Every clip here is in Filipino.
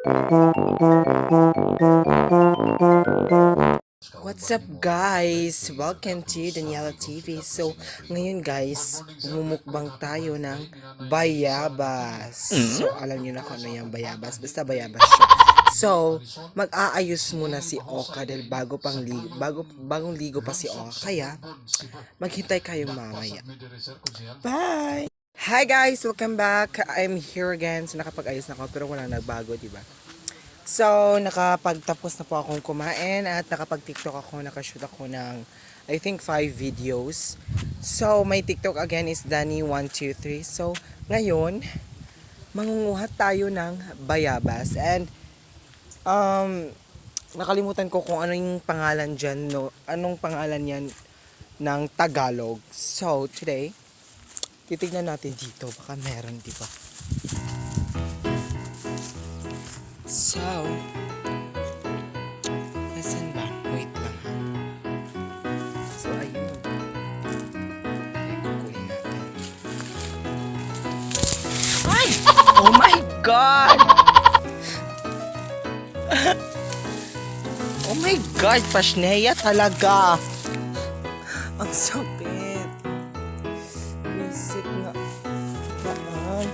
What's up guys? Welcome to Daniela TV. So, ngayon guys, mumukbang tayo ng Bayabas. So, alam niyo na kung ano yung Bayabas. Basta Bayabas siya. So, mag-aayos muna si Oka dahil bagong ligo pa si Oka. Kaya, maghintay kayo mamaya. Bye! Hi guys! Welcome back. I'm here again. So, nakapag-ayos na ako pero walang nagbago, diba? So, nakapagtapos na po akong kumain at nakapag-TikTok ako, nakashoot ako ng I think 5 videos. So, my TikTok again is Danny123. So, ngayon, mangunguha tayo ng bayabas and nakalimutan ko kung ano yung pangalan dyan, no? Anong pangalan yan ng Tagalog. So, today, titignan natin dito. Baka meron, di ba? So, nasan ba? Wait lang ha. So, ayun. Ay, kukunin natin. Ay! Oh my God! Oh my God! Pasneya talaga! Ang sakit. Visit nga. Baan?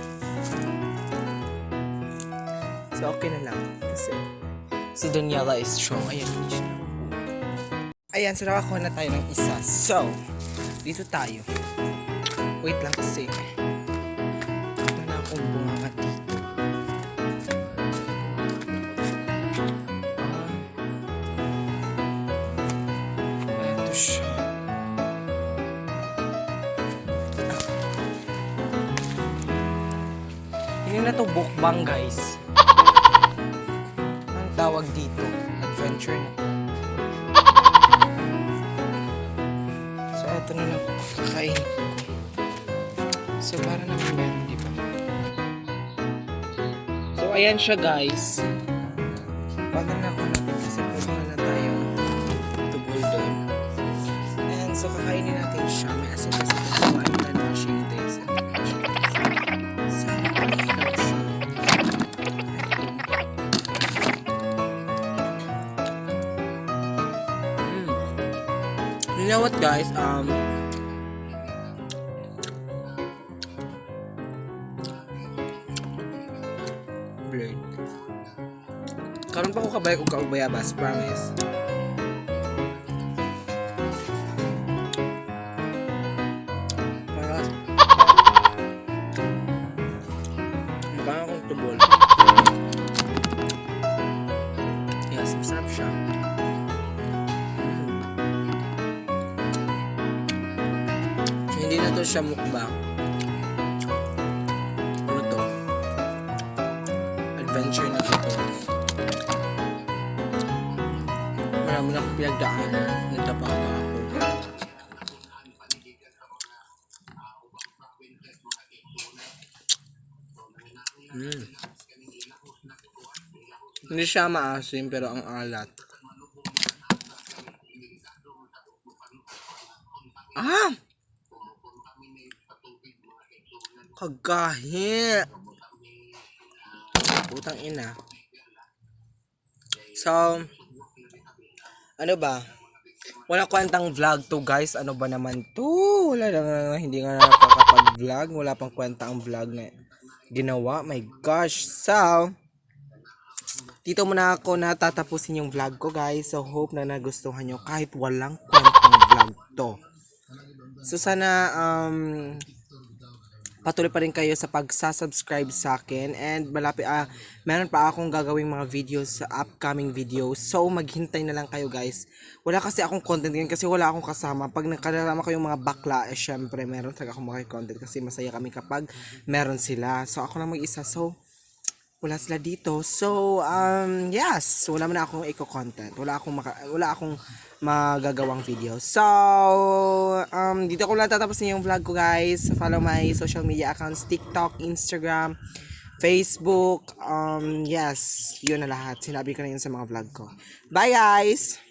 So, okay na lang. Kasi si Daniela is strong. Ayan, hindi siya nakukuha. Ayan, so nakakuha na tayo ng isa. So, dito tayo. Wait lang kasi. Wala na akong bunga dito. Ito siya. Hindi na to mukbang guys. Tawag dito, adventure na. So, ito na lang kakainin ko. So, para naman meron, di ba? So, ayan siya, guys. Paano na ako natin kasi pwede na tayong tubol doon. And so, kakainin natin siya. May asin kasi ito. So, I'm not washing this. So, kakainin siya. You know what guys, blurred. Karon pa ko kabay og bayabas, promise. Para mukha akong tubol. Yes, masarap siya. Hindi na to siya mukbang. Ano to? Adventure na to. Marami na akong pinagdaanan. Natapa pa ako. Hindi siya maasim pero ang alat. Ah! Kagahi. Putang ina. So, ano ba? Wala kwentang vlog to guys. Ano ba naman to? Wala na, hindi nga nakakapag-vlog. Wala pang kwenta ang vlog na ginawa. My gosh. So, dito muna ako natatapusin yung vlog ko guys. So, hope na nagustuhan nyo kahit walang kwentang vlog to. So, sana, patuloy pa rin kayo sa pagsa-subscribe sa akin and meron pa akong gagawing mga videos sa upcoming videos. So maghintay na lang kayo guys. Wala kasi akong content ngayon kasi wala akong kasama. Pag nakadarama ko yung mga bakla, syempre meron talaga akong mga content kasi masaya kami kapag meron sila. So ako lang mag-isa. So wala sila dito. So yes, wala man akong eco-content. Wala akong magagawang video. So dito ko lang tatapusin yung vlog ko guys. Follow my social media accounts, TikTok, Instagram, Facebook. Yes, yun na lahat. Sinabi ko na yun sa mga vlog ko. Bye guys!